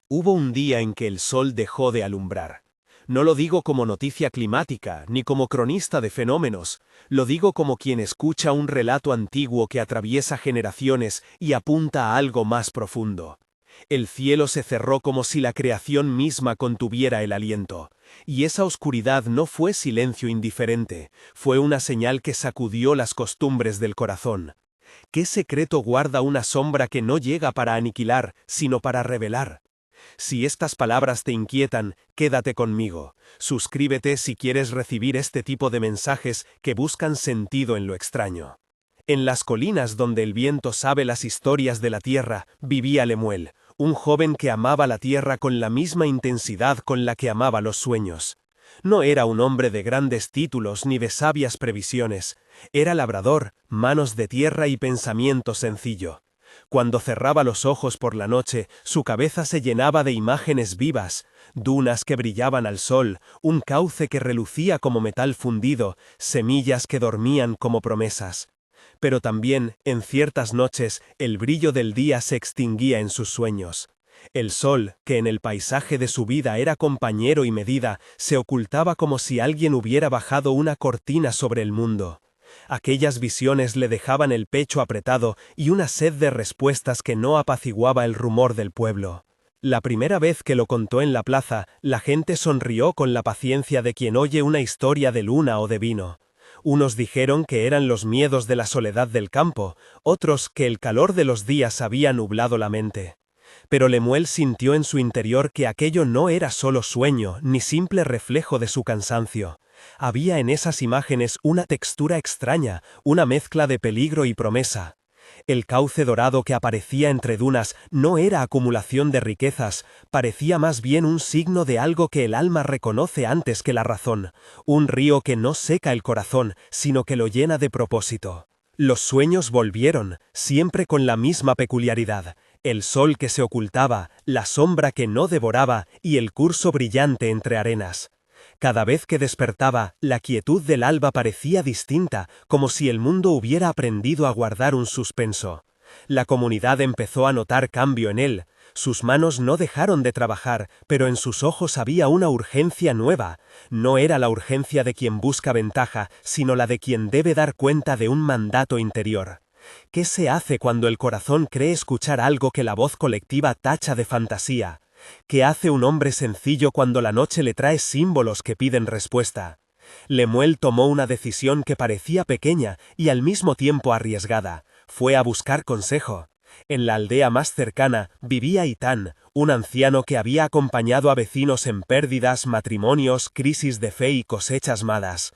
Hubo un día en que el sol dejó de alumbrar. No lo digo como noticia climática, ni como cronista de fenómenos, lo digo como quien escucha un relato antiguo que atraviesa generaciones y apunta a algo más profundo. El cielo se cerró como si la creación misma contuviera el aliento, y esa oscuridad no fue silencio indiferente, fue una señal que sacudió las costumbres del corazón. ¿Qué secreto guarda una sombra que no llega para aniquilar, sino para revelar? Si estas palabras te inquietan, quédate conmigo. Suscríbete si quieres recibir este tipo de mensajes que buscan sentido en lo extraño. En las colinas donde el viento sabe las historias de la tierra, vivía Lemuel, un joven que amaba la tierra con la misma intensidad con la que amaba los sueños. No era un hombre de grandes títulos ni de sabias previsiones. Era labrador, manos de tierra y pensamiento sencillo. Cuando cerraba los ojos por la noche, su cabeza se llenaba de imágenes vivas, dunas que brillaban al sol, un cauce que relucía como metal fundido, semillas que dormían como promesas. Pero también, en ciertas noches, el brillo del día se extinguía en sus sueños. El sol, que en el paisaje de su vida era compañero y medida, se ocultaba como si alguien hubiera bajado una cortina sobre el mundo. Aquellas visiones le dejaban el pecho apretado y una sed de respuestas que no apaciguaba el rumor del pueblo. La primera vez que lo contó en la plaza, la gente sonrió con la paciencia de quien oye una historia de luna o de vino. Unos dijeron que eran los miedos de la soledad del campo, otros que el calor de los días había nublado la mente. Pero Lemuel sintió en su interior que aquello no era solo sueño, ni simple reflejo de su cansancio. Había en esas imágenes una textura extraña, una mezcla de peligro y promesa. El cauce dorado que aparecía entre dunas no era acumulación de riquezas, parecía más bien un signo de algo que el alma reconoce antes que la razón, un río que no seca el corazón, sino que lo llena de propósito. Los sueños volvieron, siempre con la misma peculiaridad, el sol que se ocultaba, la sombra que no devoraba y el curso brillante entre arenas. Cada vez que despertaba, la quietud del alba parecía distinta, como si el mundo hubiera aprendido a guardar un suspenso. La comunidad empezó a notar cambio en él. Sus manos no dejaron de trabajar, pero en sus ojos había una urgencia nueva. No era la urgencia de quien busca ventaja, sino la de quien debe dar cuenta de un mandato interior. ¿Qué se hace cuando el corazón cree escuchar algo que la voz colectiva tacha de fantasía? ¿Qué hace un hombre sencillo cuando la noche le trae símbolos que piden respuesta? Lemuel tomó una decisión que parecía pequeña y al mismo tiempo arriesgada. Fue a buscar consejo. En la aldea más cercana vivía Itán, un anciano que había acompañado a vecinos en pérdidas, matrimonios, crisis de fe y cosechas malas.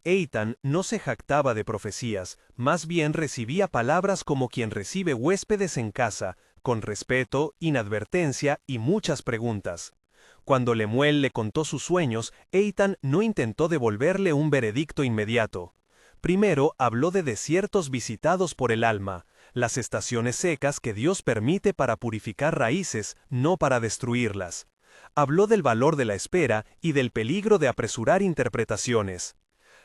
Eitan no se jactaba de profecías, más bien recibía palabras como quien recibe huéspedes en casa, con respeto, inadvertencia y muchas preguntas. Cuando Lemuel le contó sus sueños, Eitan no intentó devolverle un veredicto inmediato. Primero habló de desiertos visitados por el alma, las estaciones secas que Dios permite para purificar raíces, no para destruirlas. Habló del valor de la espera y del peligro de apresurar interpretaciones.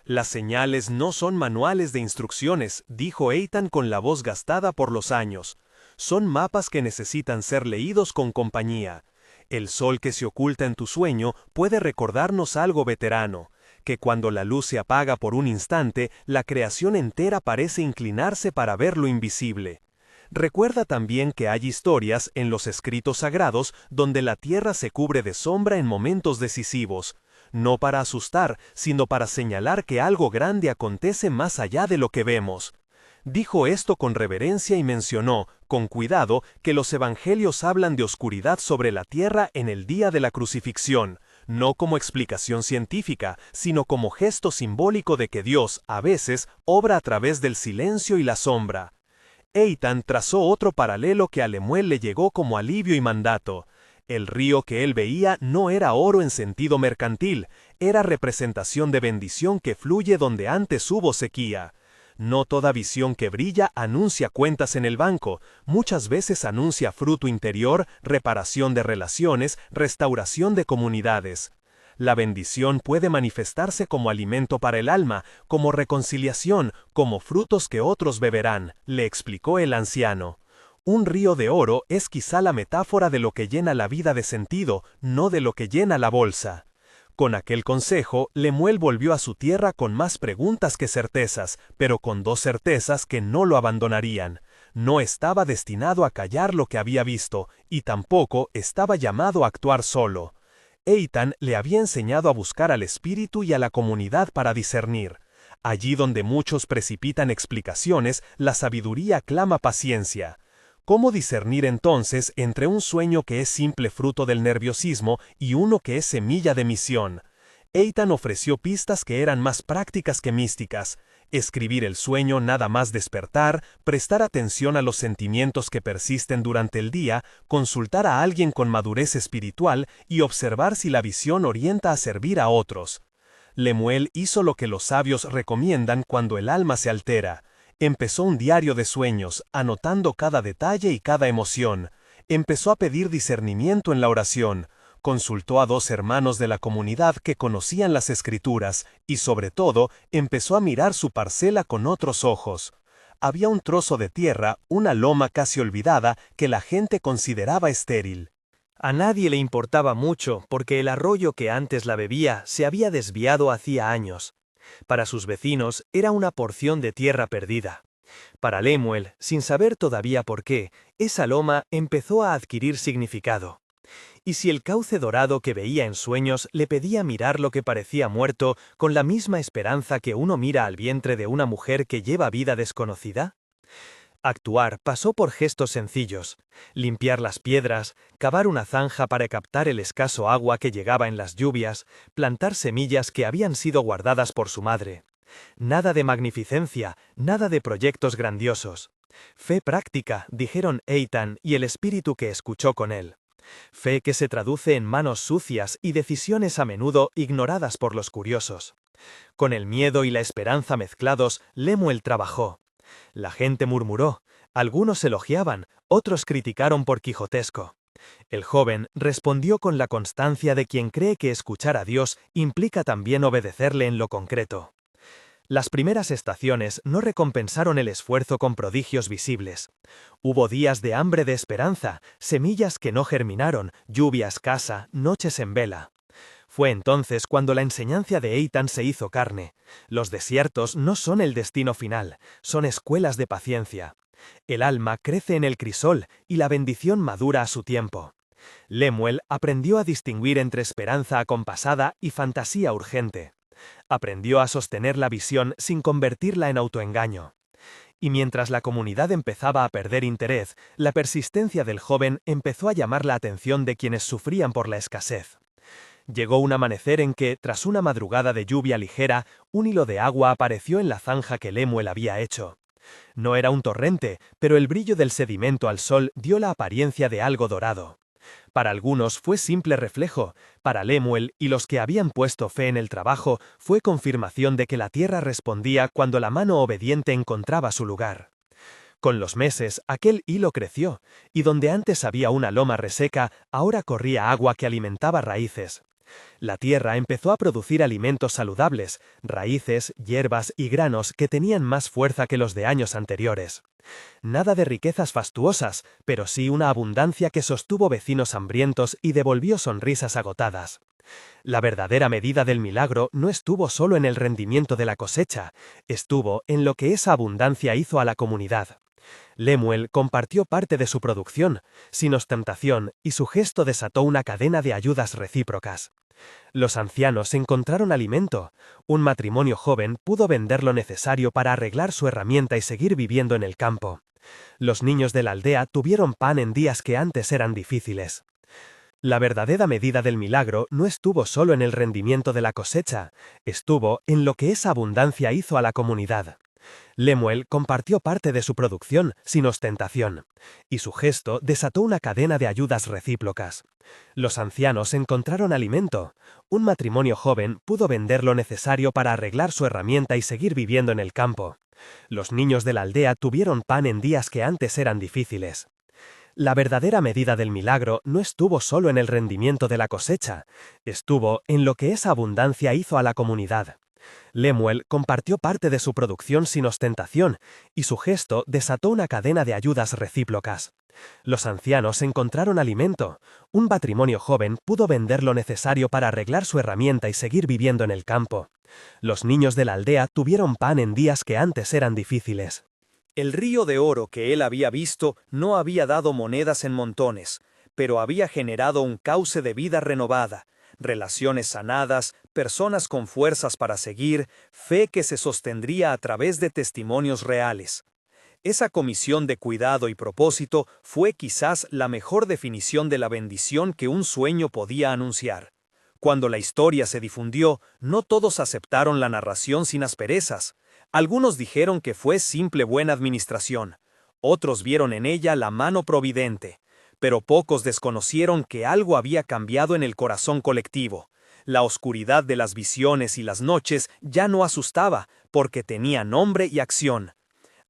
Las señales no son manuales de instrucciones, dijo Eitan con la voz gastada por los años. Son mapas que necesitan ser leídos con compañía. El sol que se oculta en tu sueño puede recordarnos algo veterano, que cuando la luz se apaga por un instante, la creación entera parece inclinarse para ver lo invisible. Recuerda también que hay historias en los escritos sagrados donde la tierra se cubre de sombra en momentos decisivos, no para asustar, sino para señalar que algo grande acontece más allá de lo que vemos. Dijo esto con reverencia y mencionó, con cuidado, que los evangelios hablan de oscuridad sobre la tierra en el día de la crucifixión, no como explicación científica, sino como gesto simbólico de que Dios, a veces, obra a través del silencio y la sombra. Eitan trazó otro paralelo que a Lemuel le llegó como alivio y mandato. El río que él veía no era oro en sentido mercantil, era representación de bendición que fluye donde antes hubo sequía. No toda visión que brilla anuncia cuentas en el banco, muchas veces anuncia fruto interior, reparación de relaciones, restauración de comunidades. La bendición puede manifestarse como alimento para el alma, como reconciliación, como frutos que otros beberán, le explicó el anciano. Un río de oro es quizá la metáfora de lo que llena la vida de sentido, no de lo que llena la bolsa. Con aquel consejo, Lemuel volvió a su tierra con más preguntas que certezas, pero con dos certezas que no lo abandonarían. No estaba destinado a callar lo que había visto, y tampoco estaba llamado a actuar solo. Eitan le había enseñado a buscar al espíritu y a la comunidad para discernir. Allí donde muchos precipitan explicaciones, la sabiduría clama paciencia. ¿Cómo discernir entonces entre un sueño que es simple fruto del nerviosismo y uno que es semilla de misión? Eitan ofreció pistas que eran más prácticas que místicas. Escribir el sueño nada más despertar, prestar atención a los sentimientos que persisten durante el día, consultar a alguien con madurez espiritual y observar si la visión orienta a servir a otros. Lemuel hizo lo que los sabios recomiendan cuando el alma se altera. Empezó un diario de sueños, anotando cada detalle y cada emoción. Empezó a pedir discernimiento en la oración. Consultó a dos hermanos de la comunidad que conocían las escrituras y, sobre todo, empezó a mirar su parcela con otros ojos. Había un trozo de tierra, una loma casi olvidada, que la gente consideraba estéril. A nadie le importaba mucho porque el arroyo que antes la bebía se había desviado hacía años. Para sus vecinos era una porción de tierra perdida. Para Lemuel, sin saber todavía por qué, esa loma empezó a adquirir significado. Y si el cauce dorado que veía en sueños le pedía mirar lo que parecía muerto con la misma esperanza que uno mira al vientre de una mujer que lleva vida desconocida. Actuar pasó por gestos sencillos: limpiar las piedras, cavar una zanja para captar el escaso agua que llegaba en las lluvias, plantar semillas que habían sido guardadas por su madre. Nada de magnificencia, nada de proyectos grandiosos. Fe práctica, dijeron Eitan y el espíritu que escuchó con él. Fe que se traduce en manos sucias y decisiones a menudo ignoradas por los curiosos. Con el miedo y la esperanza mezclados, Lemuel trabajó. La gente murmuró, algunos elogiaban, otros criticaron por quijotesco. El joven respondió con la constancia de quien cree que escuchar a Dios implica también obedecerle en lo concreto. Las primeras estaciones no recompensaron el esfuerzo con prodigios visibles. Hubo días de hambre de esperanza, semillas que no germinaron, lluvia escasa, noches en vela. Fue entonces cuando la enseñanza de Eitan se hizo carne. Los desiertos no son el destino final, son escuelas de paciencia. El alma crece en el crisol y la bendición madura a su tiempo. Lemuel aprendió a distinguir entre esperanza acompasada y fantasía urgente. Aprendió a sostener la visión sin convertirla en autoengaño. Y mientras la comunidad empezaba a perder interés, la persistencia del joven empezó a llamar la atención de quienes sufrían por la escasez. Llegó un amanecer en que, tras una madrugada de lluvia ligera, un hilo de agua apareció en la zanja que Lemuel había hecho. No era un torrente, pero el brillo del sedimento al sol dio la apariencia de algo dorado. Para algunos fue simple reflejo, para Lemuel y los que habían puesto fe en el trabajo fue confirmación de que la tierra respondía cuando la mano obediente encontraba su lugar. Con los meses, aquel hilo creció, y donde antes había una loma reseca, ahora corría agua que alimentaba raíces. La tierra empezó a producir alimentos saludables, raíces, hierbas y granos que tenían más fuerza que los de años anteriores. Nada de riquezas fastuosas, pero sí una abundancia que sostuvo vecinos hambrientos y devolvió sonrisas agotadas. La verdadera medida del milagro no estuvo solo en el rendimiento de la cosecha, estuvo en lo que esa abundancia hizo a la comunidad. Lemuel compartió parte de su producción, sin ostentación, y su gesto desató una cadena de ayudas recíprocas. Los ancianos encontraron alimento. Un matrimonio joven pudo vender lo necesario para arreglar su herramienta y seguir viviendo en el campo. Los niños de la aldea tuvieron pan en días que antes eran difíciles. La verdadera medida del milagro no estuvo solo en el rendimiento de la cosecha, estuvo en lo que esa abundancia hizo a la comunidad. Lemuel compartió parte de su producción, sin ostentación, y su gesto desató una cadena de ayudas recíprocas. Los ancianos encontraron alimento. Un matrimonio joven pudo vender lo necesario para arreglar su herramienta y seguir viviendo en el campo. Los niños de la aldea tuvieron pan en días que antes eran difíciles. La verdadera medida del milagro no estuvo solo en el rendimiento de la cosecha, estuvo en lo que esa abundancia hizo a la comunidad. Lemuel compartió parte de su producción sin ostentación, y su gesto desató una cadena de ayudas recíprocas. Los ancianos encontraron alimento. Un matrimonio joven pudo vender lo necesario para arreglar su herramienta y seguir viviendo en el campo. Los niños de la aldea tuvieron pan en días que antes eran difíciles. El río de oro que él había visto no había dado monedas en montones, pero había generado un cauce de vida renovada, relaciones sanadas, personas con fuerzas para seguir, fe que se sostendría a través de testimonios reales. Esa comisión de cuidado y propósito fue quizás la mejor definición de la bendición que un sueño podía anunciar. Cuando la historia se difundió, no todos aceptaron la narración sin asperezas. Algunos dijeron que fue simple buena administración, otros vieron en ella la mano providente, pero pocos desconocieron que algo había cambiado en el corazón colectivo. La oscuridad de las visiones y las noches ya no asustaba, porque tenía nombre y acción.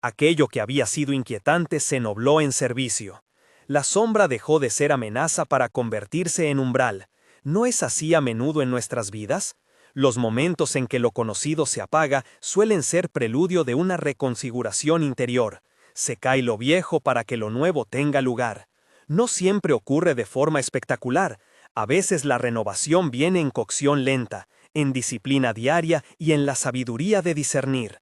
Aquello que había sido inquietante se nobló en servicio. La sombra dejó de ser amenaza para convertirse en umbral. ¿No es así a menudo en nuestras vidas? Los momentos en que lo conocido se apaga suelen ser preludio de una reconfiguración interior. Se cae lo viejo para que lo nuevo tenga lugar. No siempre ocurre de forma espectacular. A veces la renovación viene en cocción lenta, en disciplina diaria y en la sabiduría de discernir.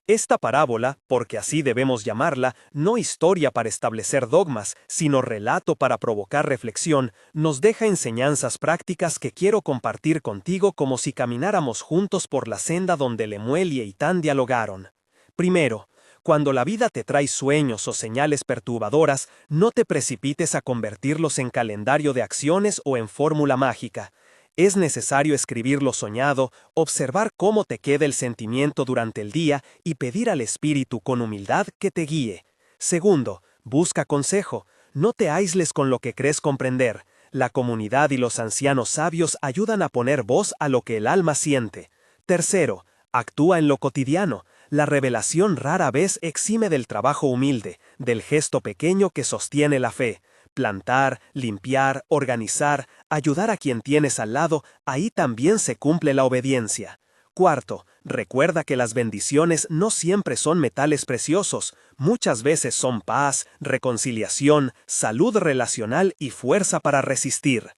Esta parábola, porque así debemos llamarla, no historia para establecer dogmas, sino relato para provocar reflexión, nos deja enseñanzas prácticas que quiero compartir contigo como si camináramos juntos por la senda donde Lemuel y Eitán dialogaron. Primero, cuando la vida te trae sueños o señales perturbadoras, no te precipites a convertirlos en calendario de acciones o en fórmula mágica. Es necesario escribir lo soñado, observar cómo te queda el sentimiento durante el día y pedir al Espíritu con humildad que te guíe. Segundo, busca consejo. No te aísles con lo que crees comprender. La comunidad y los ancianos sabios ayudan a poner voz a lo que el alma siente. Tercero, actúa en lo cotidiano. La revelación rara vez exime del trabajo humilde, del gesto pequeño que sostiene la fe. Plantar, limpiar, organizar, ayudar a quien tienes al lado, ahí también se cumple la obediencia. Cuarto, recuerda que las bendiciones no siempre son metales preciosos, muchas veces son paz, reconciliación, salud relacional y fuerza para resistir.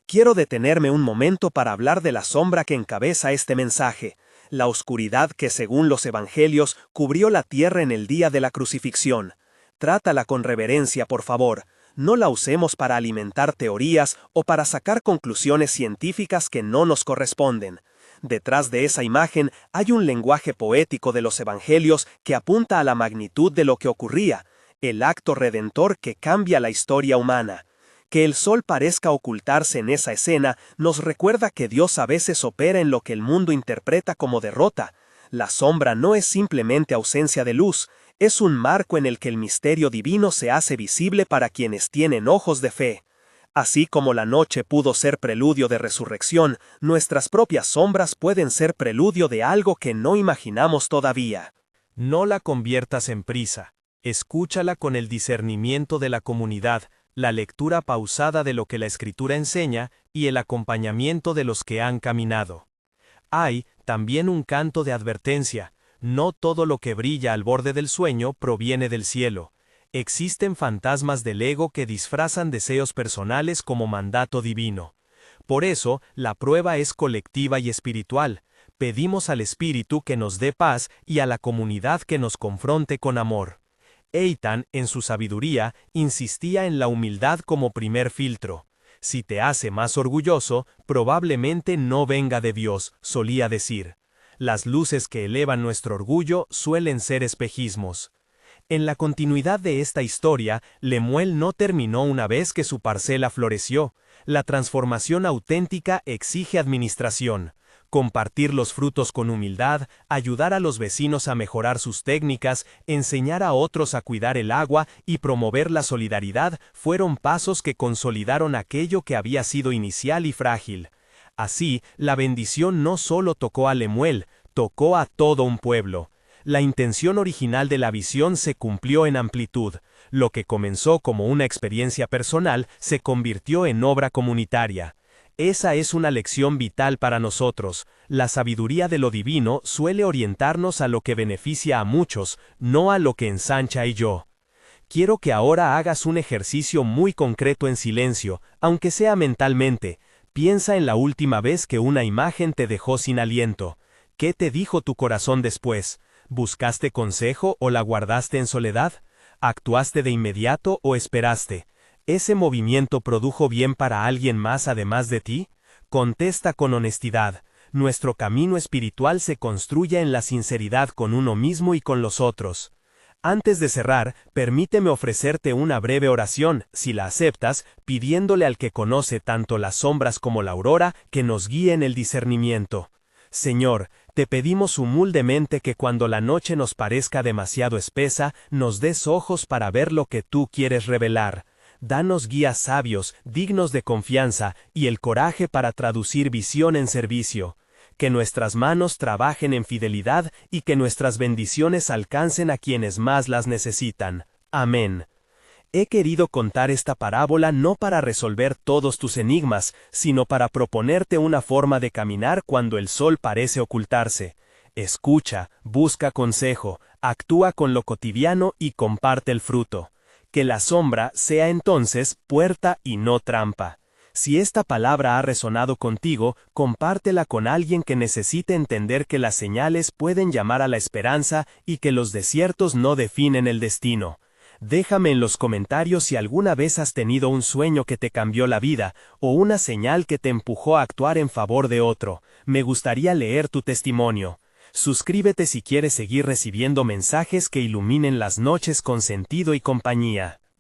Quiero detenerme un momento para hablar de la sombra que encabeza este mensaje, la oscuridad que según los evangelios cubrió la tierra en el día de la crucifixión. Trátala con reverencia, por favor. No la usemos para alimentar teorías o para sacar conclusiones científicas que no nos corresponden. Detrás de esa imagen hay un lenguaje poético de los evangelios que apunta a la magnitud de lo que ocurría, el acto redentor que cambia la historia humana. Que el sol parezca ocultarse en esa escena nos recuerda que Dios a veces opera en lo que el mundo interpreta como derrota. La sombra no es simplemente ausencia de luz, es un marco en el que el misterio divino se hace visible para quienes tienen ojos de fe. Así como la noche pudo ser preludio de resurrección, nuestras propias sombras pueden ser preludio de algo que no imaginamos todavía. No la conviertas en prisa. Escúchala con el discernimiento de la comunidad, la lectura pausada de lo que la Escritura enseña y el acompañamiento de los que han caminado. Hay también un canto de advertencia. No todo lo que brilla al borde del sueño proviene del cielo. Existen fantasmas del ego que disfrazan deseos personales como mandato divino. Por eso, la prueba es colectiva y espiritual. Pedimos al Espíritu que nos dé paz y a la comunidad que nos confronte con amor. Eitán, en su sabiduría, insistía en la humildad como primer filtro. Si te hace más orgulloso, probablemente no venga de Dios, solía decir. Las luces que elevan nuestro orgullo suelen ser espejismos. En la continuidad de esta historia, Lemuel no terminó una vez que su parcela floreció. La transformación auténtica exige administración. Compartir los frutos con humildad, ayudar a los vecinos a mejorar sus técnicas, enseñar a otros a cuidar el agua y promover la solidaridad fueron pasos que consolidaron aquello que había sido inicial y frágil. Así, la bendición no solo tocó a Lemuel, tocó a todo un pueblo. La intención original de la visión se cumplió en amplitud. Lo que comenzó como una experiencia personal se convirtió en obra comunitaria. Esa es una lección vital para nosotros. La sabiduría de lo divino suele orientarnos a lo que beneficia a muchos, no a lo que ensancha y yo. Quiero que ahora hagas un ejercicio muy concreto en silencio, aunque sea mentalmente. Piensa en la última vez que una imagen te dejó sin aliento. ¿Qué te dijo tu corazón después? ¿Buscaste consejo o la guardaste en soledad? ¿Actuaste de inmediato o esperaste? ¿Ese movimiento produjo bien para alguien más además de ti? Contesta con honestidad. Nuestro camino espiritual se construye en la sinceridad con uno mismo y con los otros. Antes de cerrar, permíteme ofrecerte una breve oración, si la aceptas, pidiéndole al que conoce tanto las sombras como la aurora, que nos guíe en el discernimiento. Señor, te pedimos humildemente que cuando la noche nos parezca demasiado espesa, nos des ojos para ver lo que tú quieres revelar. Danos guías sabios, dignos de confianza, y el coraje para traducir visión en servicio. Que nuestras manos trabajen en fidelidad y que nuestras bendiciones alcancen a quienes más las necesitan. Amén. He querido contar esta parábola no para resolver todos tus enigmas, sino para proponerte una forma de caminar cuando el sol parece ocultarse. Escucha, busca consejo, actúa con lo cotidiano y comparte el fruto. Que la sombra sea entonces puerta y no trampa. Si esta palabra ha resonado contigo, compártela con alguien que necesite entender que las señales pueden llamar a la esperanza y que los desiertos no definen el destino. Déjame en los comentarios si alguna vez has tenido un sueño que te cambió la vida, o una señal que te empujó a actuar en favor de otro. Me gustaría leer tu testimonio. Suscríbete si quieres seguir recibiendo mensajes que iluminen las noches con sentido y compañía.